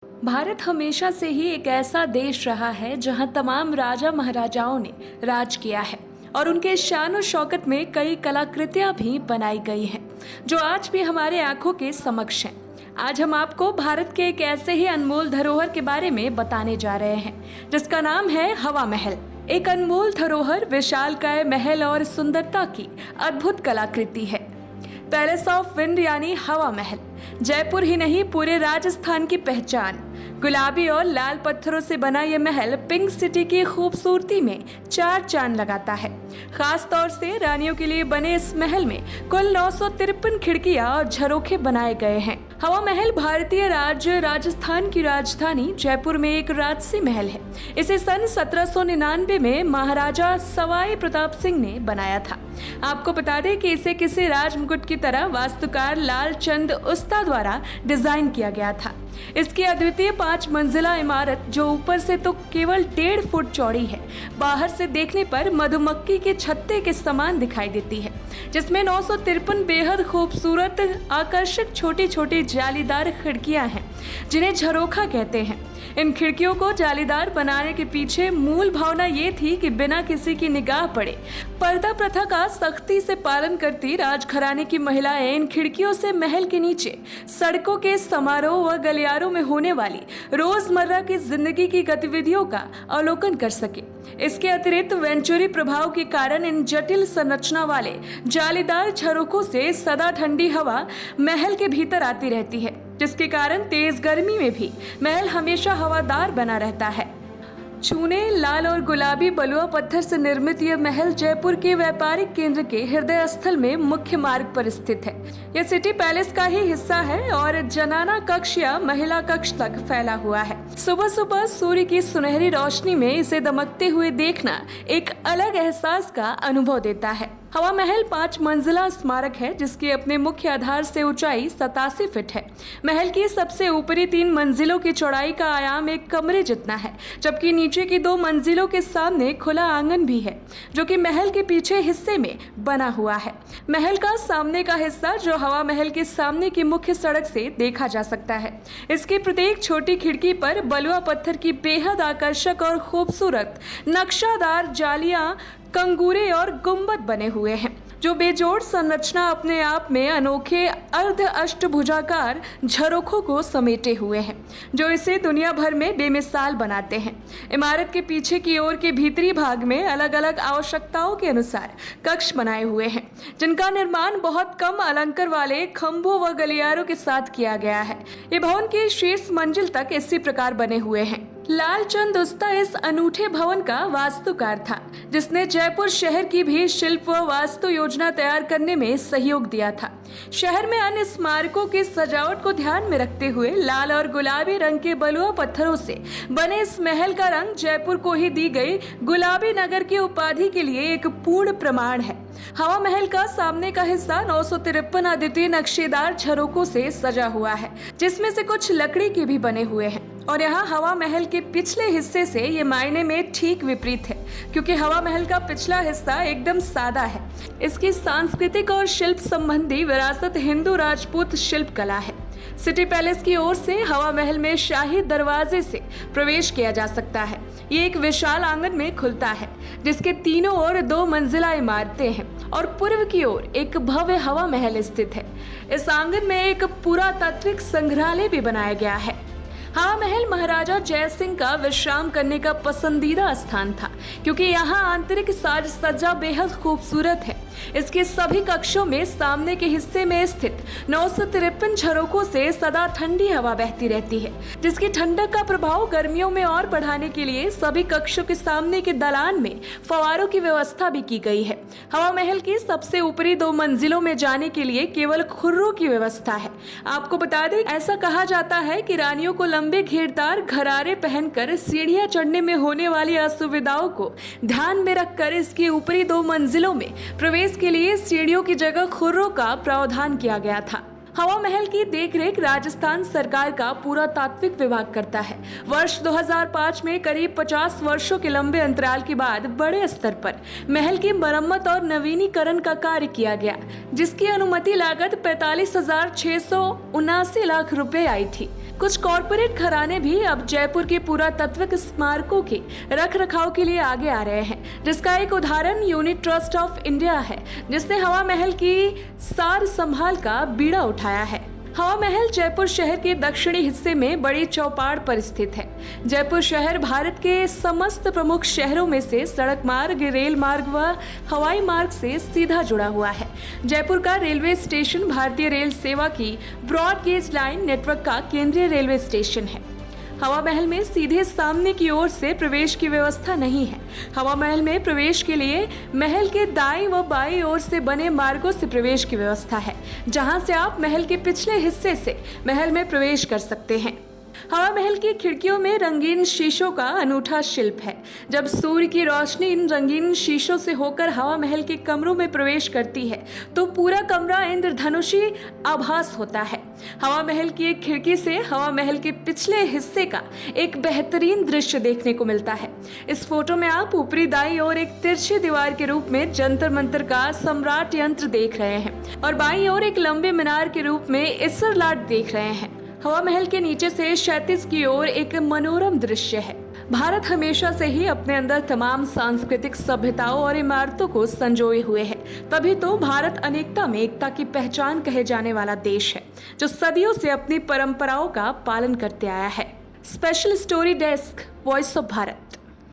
भारत हमेशा से ही एक ऐसा देश रहा है जहां तमाम राजा महाराजाओं ने राज किया है और उनके शान और शौकत में कई कलाकृतियां भी बनाई गई हैं जो आज भी हमारे आंखों के समक्ष हैं। आज हम आपको भारत के एक ऐसे ही अनमोल धरोहर के बारे में बताने जा रहे हैं जिसका नाम है हवा महल। एक अनमोल धरोहर विशालकाय महल और सुंदरता की अद्भुत कलाकृति है। पैलेस ऑफ विंड यानी हवा महल जयपुर ही नहीं पूरे राजस्थान की पहचान। गुलाबी और लाल पत्थरों से बना यह महल पिंक सिटी की खूबसूरती में चार चांद लगाता है। खास तौर से रानियों के लिए बने इस महल में कुल 953 खिड़कियां और झरोखे बनाए गए हैं। हवा महल भारतीय राज्य राजस्थान की राजधानी जयपुर में एक राजसी महल है। इसे सन 1799 में महाराजा सवाई प्रताप सिंह ने बनाया था। आपको बता दें कि इसे किसी राजमुकुट की तरह वास्तुकार लालचंद उस्ता द्वारा डिजाइन किया गया था। इसकी अद्वितीय 5 मंजिला इमारत जो ऊपर से तो केवल 1.5 फुट चौड़ी है, बाहर से देखने पर मधुमक्खी के छत्ते के समान दिखाई देती है, जिसमें 953 बेहद खूबसूरत आकर्षक छोटी छोटी जालीदार खिड़कियां हैं जिन्हें झरोखा कहते हैं। इन खिड़कियों को जालीदार बनाने के पीछे मूल भावना ये थी कि बिना किसी की निगाह पड़े पर्दा प्रथा का सख्ती से पालन करती राजघराने की महिलाएं इन खिड़कियों से महल के नीचे सड़कों के समारोह व गलियारों में होने वाली रोजमर्रा की जिंदगी की गतिविधियों का अवलोकन कर सके। इसके अतिरिक्त वेंचुरी प्रभाव के कारण इन जटिल संरचना वाले जालीदार झरोखों से सदा ठंडी हवा महल के भीतर आती रहती है, जिसके कारण तेज गर्मी में भी महल हमेशा हवादार बना रहता है। चूने, लाल और गुलाबी बलुआ पत्थर से निर्मित यह महल जयपुर के व्यापारिक केंद्र के हृदय स्थल में मुख्य मार्ग पर स्थित है। यह सिटी पैलेस का ही हिस्सा है और जनाना कक्ष या महिला कक्ष तक फैला हुआ है। सुबह सुबह सूर्य की सुनहरी रोशनी में इसे दमकते हुए देखना एक अलग एहसास का अनुभव देता है। हवा महल 5 मंजिला स्मारक है जिसकी अपने मुख्य आधार से ऊंचाई 87 फीट है। महल की सबसे ऊपरी 3 मंजिलों की चौड़ाई का आयाम एक कमरे जितना है, जबकि नीचे की 2 मंजिलों के सामने खुला आंगन भी है जो कि महल के पीछे हिस्से में बना हुआ है। महल का सामने का हिस्सा जो हवा महल के सामने की मुख्य सड़क से देखा जा सकता है। इसकी प्रत्येक छोटी खिड़की पर बलुआ पत्थर की बेहद आकर्षक और खूबसूरत नक्शादार जालियां, कंगूरे और गुंबद बने हुए हैं जो बेजोड़ संरचना अपने आप में अनोखे अर्ध अष्टभुजाकार झरोखों को समेटे हुए हैं जो इसे दुनिया भर में बेमिसाल बनाते हैं। इमारत के पीछे की ओर के भीतरी भाग में अलग अलग आवश्यकताओं के अनुसार कक्ष बनाए हुए हैं जिनका निर्माण बहुत कम अलंकर वाले खंभों व गलियारों के साथ किया गया है। ये भवन के शीर्ष मंजिल तक इसी प्रकार बने हुए हैं। लालचंद उस्ता इस अनूठे भवन का वास्तुकार था जिसने जयपुर शहर की भी शिल्प व वास्तु योजना तैयार करने में सहयोग दिया था। शहर में अन्य स्मारकों की सजावट को ध्यान में रखते हुए लाल और गुलाबी रंग के बलुआ पत्थरों से बने इस महल का रंग जयपुर को ही दी गई गुलाबी नगर की उपाधि के लिए एक पूर्ण प्रमाण है। हवा महल का सामने का हिस्सा 953 अद्वितीय नक्शेदार झरोकों से सजा हुआ है जिसमें से कुछ लकड़ी के भी बने हुए हैं और यहाँ हवा महल के पिछले हिस्से से ये मायने में ठीक विपरीत है क्योंकि हवा महल का पिछला हिस्सा एकदम सादा है। इसकी सांस्कृतिक और शिल्प संबंधी विरासत हिंदू राजपूत शिल्प कला है। सिटी पैलेस की ओर से हवा महल में शाही दरवाजे से प्रवेश किया जा सकता है। ये एक विशाल आंगन में खुलता है जिसके तीनों ओर 2 मंजिला इमारतें हैं और पूर्व की ओर एक भव्य हवा महल स्थित है। इस आंगन में एक पुरातात्विक संग्रहालय भी बनाया गया है। हवा महल महाराजा जय सिंह का विश्राम करने का पसंदीदा स्थान था क्योंकि यहाँ आंतरिक साज सज्जा बेहद खूबसूरत है। इसके सभी कक्षों में सामने के हिस्से में स्थित 953 झरोखों से सदा ठंडी हवा बहती रहती है जिसकी ठंडक का प्रभाव गर्मियों में और बढ़ाने के लिए सभी कक्षों के सामने के दलान में फव्वारों की व्यवस्था भी की गई है। हवा महल की सबसे ऊपरी 2 मंजिलों में जाने के लिए केवल खुर्रों की व्यवस्था है। आपको बता दें, ऐसा कहा जाता है कि रानियों को लंबे घेरदार घरारे पहनकर सीढ़ियां चढ़ने में होने वाली असुविधाओं को ध्यान में रखकर इसकी ऊपरी 2 मंजिलों में प्रवेश के लिए सीढ़ियों की जगह खुर्रों का प्रावधान किया गया था। हवा महल की देखरेख राजस्थान सरकार का पुरातात्विक विभाग करता है। वर्ष 2005 में करीब 50 वर्षों के लंबे अंतराल के बाद बड़े स्तर पर महल की मरम्मत और नवीनीकरण का कार्य किया गया, जिसकी अनुमति लागत 45,679 लाख रुपए आई थी। कुछ कॉरपोरेट घराने भी अब जयपुर के पुरातात्विक स्मारकों के रखरखाव के लिए आगे आ रहे हैं, जिसका एक उदाहरण यूनिट ट्रस्ट ऑफ इंडिया है, जिसने हवा महल की सार संभाल का बीड़ा उठाया है। हवा महल जयपुर शहर के दक्षिणी हिस्से में बड़ी चौपाड़ पर स्थित है। जयपुर शहर भारत के समस्त प्रमुख शहरों में से सड़क मार्ग, रेल मार्ग व हवाई मार्ग से सीधा जुड़ा हुआ है। जयपुर का रेलवे स्टेशन भारतीय रेल सेवा की ब्रॉड गेज लाइन नेटवर्क का केंद्रीय रेलवे स्टेशन है। हवा महल में सीधे सामने की ओर से प्रवेश की व्यवस्था नहीं है। हवा महल में प्रवेश के लिए महल के दाईं व बाईं ओर से बने मार्गों से प्रवेश की व्यवस्था है, जहां से आप महल के पिछले हिस्से से महल में प्रवेश कर सकते हैं। हवा महल की खिड़कियों में रंगीन शीशों का अनूठा शिल्प है। जब सूर्य की रोशनी इन रंगीन शीशों से होकर हवा महल के कमरों में प्रवेश करती है तो पूरा कमरा इंद्रधनुषी आभास होता है। हवा महल की एक खिड़की से हवा महल के पिछले हिस्से का एक बेहतरीन दृश्य देखने को मिलता है। इस फोटो में आप ऊपरी दाईं ओर एक तिरछी दीवार के रूप में जंतर मंतर का सम्राट यंत्र देख रहे हैं और बाईं ओर एक लंबे मीनार के रूप में इसरलाट देख रहे हैं। हवा महल के नीचे से क्षैतिज की ओर एक मनोरम दृश्य है। भारत हमेशा से ही अपने अंदर तमाम सांस्कृतिक सभ्यताओं और इमारतों को संजोए हुए है, तभी तो भारत अनेकता में एकता की पहचान कहे जाने वाला देश है, जो सदियों से अपनी परंपराओं का पालन करते आया है। Special story desk, voice of Bharat.